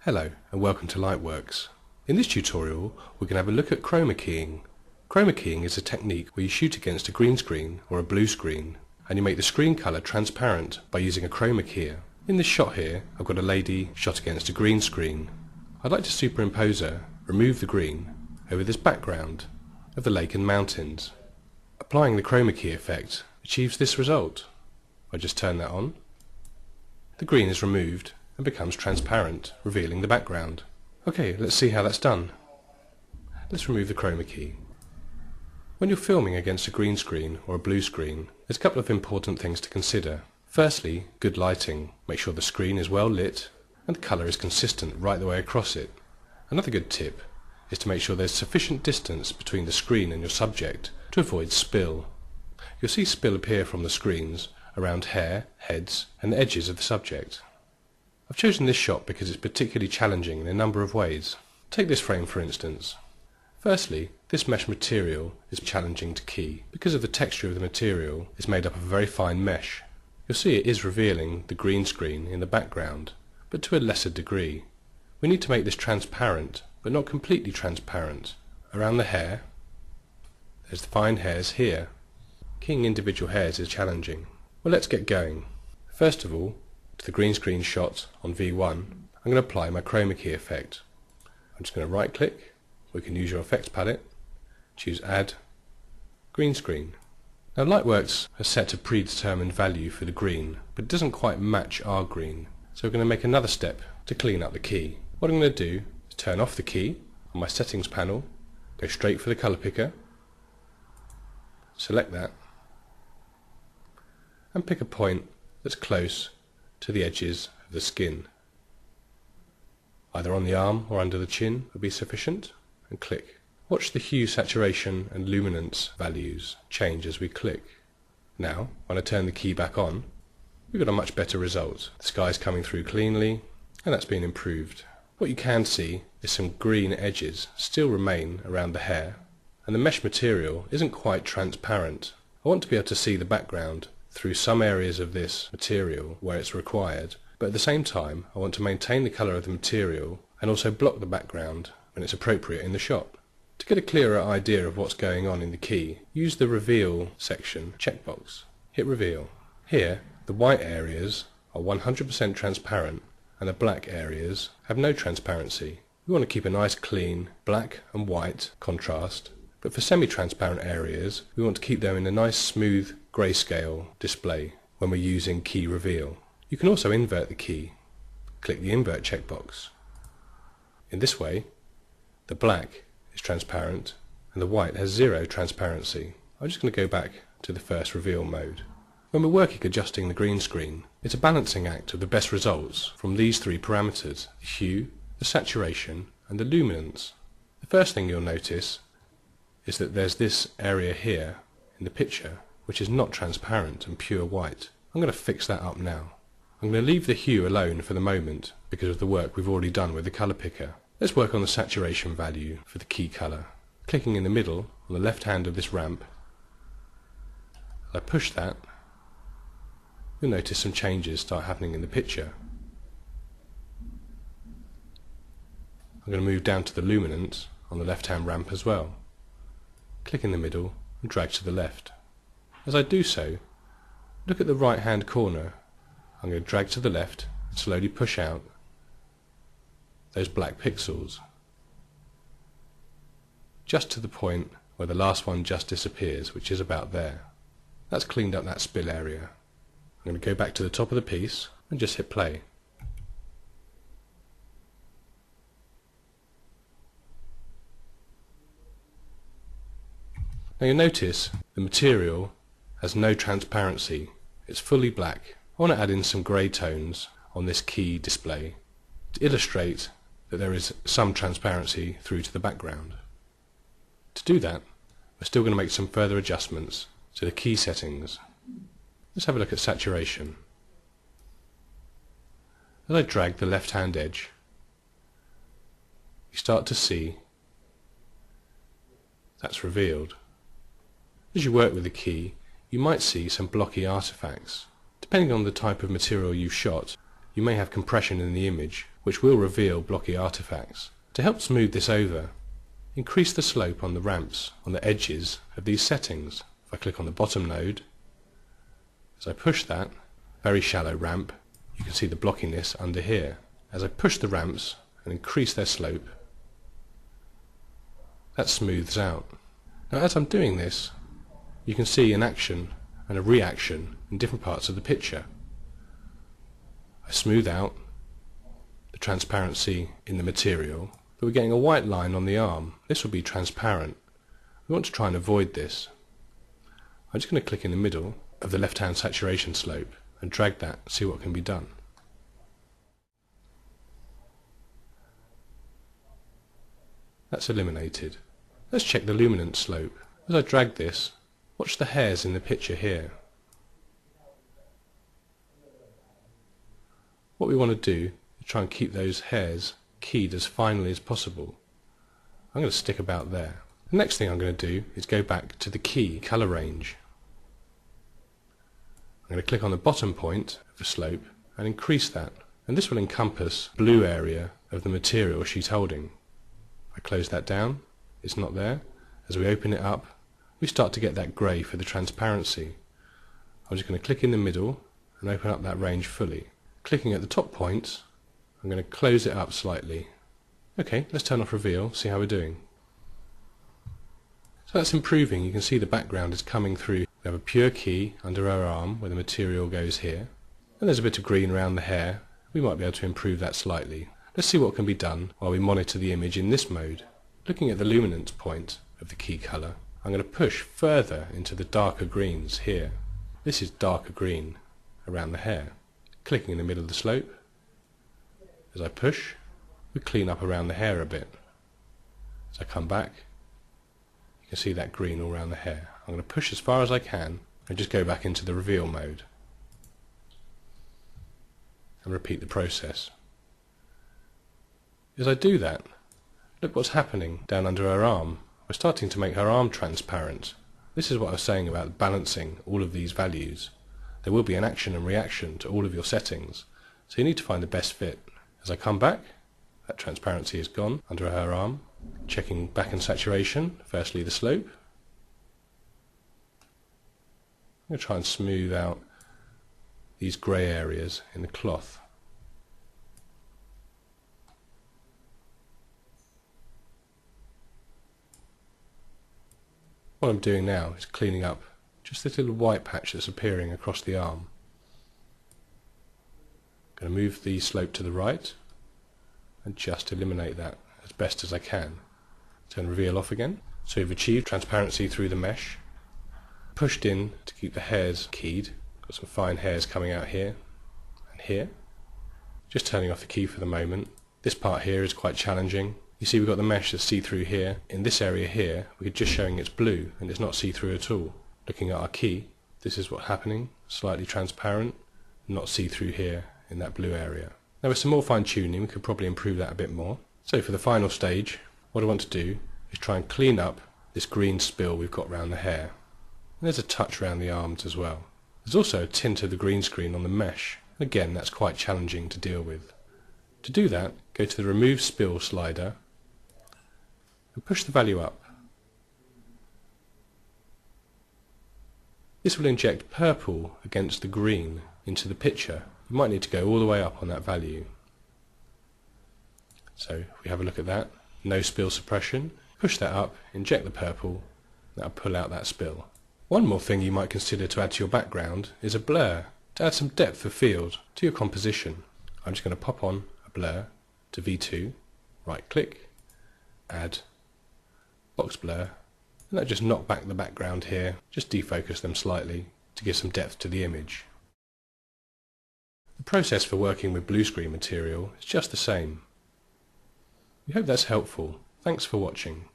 Hello and welcome to Lightworks. In this tutorial we're going to have a look at chroma keying. Chroma keying is a technique where you shoot against a green screen or a blue screen and you make the screen colour transparent by using a chroma keyer. In this shot here I've got a lady shot against a green screen. I'd like to superimpose her, remove the green, over this background of the lake and mountains. Applying the chroma key effect achieves this result. I just turn that on. The green is removed and becomes transparent, revealing the background. Okay, let's see how that's done. Let's remove the chroma key. When you're filming against a green screen or a blue screen, there's a couple of important things to consider. Firstly, good lighting. Make sure the screen is well lit and the colour is consistent right the way across it. Another good tip is to make sure there's sufficient distance between the screen and your subject to avoid spill. You'll see spill appear from the screens around hair, heads and the edges of the subject. I've chosen this shot because it's particularly challenging in a number of ways. Take this frame for instance. Firstly, this mesh material is challenging to key. Because of the texture of the material, it's made up of a very fine mesh. You'll see it is revealing the green screen in the background, but to a lesser degree. We need to make this transparent, but not completely transparent. Around the hair, there's the fine hairs here. Keying individual hairs is challenging. Well, let's get going. First of all, to the green screen shot on V1, I'm going to apply my chroma key effect. I'm just going to right click, or you can use your effects palette, choose Add, Green Screen. Now Lightworks has set a predetermined value for the green, but it doesn't quite match our green, so we're going to make another step to clean up the key. What I'm going to do is turn off the key on my settings panel, go straight for the colour picker, select that, and pick a point that's close to the edges of the skin. Either on the arm or under the chin would be sufficient, and click. Watch the hue, saturation and luminance values change as we click. Now, when I turn the key back on, we've got a much better result. The sky's coming through cleanly, and that's been improved. What you can see is some green edges still remain around the hair, and the mesh material isn't quite transparent. I want to be able to see the background through some areas of this material where it's required, but at the same time I want to maintain the colour of the material and also block the background when it's appropriate in the shot. To get a clearer idea of what's going on in the key, use the Reveal section checkbox. Hit Reveal. Here, the white areas are 100% transparent and the black areas have no transparency. We want to keep a nice clean black and white contrast, but for semi-transparent areas we want to keep them in a nice smooth grayscale display when we're using key reveal. You can also invert the key. Click the invert checkbox. In this way, the black is transparent and the white has zero transparency. I'm just going to go back to the first reveal mode. When we're working adjusting the green screen, it's a balancing act of the best results from these three parameters: the hue, the saturation and the luminance. The first thing you'll notice is that there's this area here in the picture which is not transparent and pure white. I'm going to fix that up now. I'm going to leave the hue alone for the moment because of the work we've already done with the colour picker. Let's work on the saturation value for the key colour. Clicking in the middle on the left hand of this ramp, as I push that, you'll notice some changes start happening in the picture. I'm going to move down to the luminance on the left hand ramp as well. Click in the middle and drag to the left. As I do so, look at the right hand corner. I'm going to drag to the left and slowly push out those black pixels just to the point where the last one just disappears, which is about there. That's cleaned up that spill area. I'm going to go back to the top of the piece and just hit play. Now you'll notice the material has no transparency. It's fully black. I want to add in some grey tones on this key display to illustrate that there is some transparency through to the background. To do that, we're still going to make some further adjustments to the key settings. Let's have a look at saturation. As I drag the left hand edge, you start to see that's revealed. As you work with the key, you might see some blocky artifacts. Depending on the type of material you've shot, you may have compression in the image, which will reveal blocky artifacts. To help smooth this over, increase the slope on the ramps on the edges of these settings. If I click on the bottom node, as I push that, very shallow ramp, you can see the blockiness under here. As I push the ramps and increase their slope, that smooths out. Now as I'm doing this, you can see an action and a reaction in different parts of the picture. I smooth out the transparency in the material, but we're getting a white line on the arm. This will be transparent. We want to try and avoid this. I'm just going to click in the middle of the left-hand saturation slope and drag that, see what can be done. That's eliminated. Let's check the luminance slope. As I drag this, watch the hairs in the picture here. What we want to do is try and keep those hairs keyed as finely as possible. I'm going to stick about there. The next thing I'm going to do is go back to the key colour range. I'm going to click on the bottom point of the slope and increase that, and this will encompass the blue area of the material she's holding. If I close that down, it's not there. As we open it up, we start to get that grey for the transparency. I'm just going to click in the middle and open up that range fully. Clicking at the top points, I'm going to close it up slightly. Okay, let's turn off reveal, see how we're doing. So that's improving. You can see the background is coming through. We have a pure key under our arm where the material goes here, and there's a bit of green around the hair. We might be able to improve that slightly. Let's see what can be done while we monitor the image in this mode. Looking at the luminance point of the key colour, I'm going to push further into the darker greens here. This is darker green around the hair. Clicking in the middle of the slope, as I push, we clean up around the hair a bit. As I come back, you can see that green all around the hair. I'm going to push as far as I can and just go back into the reveal mode and repeat the process. As I do that, look what's happening down under her arm. We're starting to make her arm transparent. This is what I was saying about balancing all of these values. There will be an action and reaction to all of your settings, so you need to find the best fit. As I come back, that transparency is gone under her arm. Checking back in saturation, firstly the slope. I'm going to try and smooth out these grey areas in the cloth. What I'm doing now is cleaning up just this little white patch that's appearing across the arm. I'm going to move the slope to the right and just eliminate that as best as I can. Turn reveal off again. So we've achieved transparency through the mesh. Pushed in to keep the hairs keyed. Got some fine hairs coming out here and here. Just turning off the key for the moment. This part here is quite challenging. You see we've got the mesh that's see-through here. In this area here, we're just showing it's blue and it's not see-through at all. Looking at our key, this is what's happening. Slightly transparent, not see-through here in that blue area. Now with some more fine-tuning, we could probably improve that a bit more. So for the final stage, what I want to do is try and clean up this green spill we've got around the hair. And there's a touch around the arms as well. There's also a tint of the green screen on the mesh. Again, that's quite challenging to deal with. To do that, go to the Remove Spill slider and push the value up. This will inject purple against the green into the picture. You might need to go all the way up on that value. So if we have a look at that, no spill suppression, push that up, inject the purple, that'll pull out that spill. One more thing you might consider to add to your background is a blur, to add some depth of field to your composition. I'm just going to pop on a blur to V2, right click, add box blur, and that just knock back the background here, just defocus them slightly to give some depth to the image. The process for working with blue screen material is just the same. We hope that's helpful. Thanks for watching.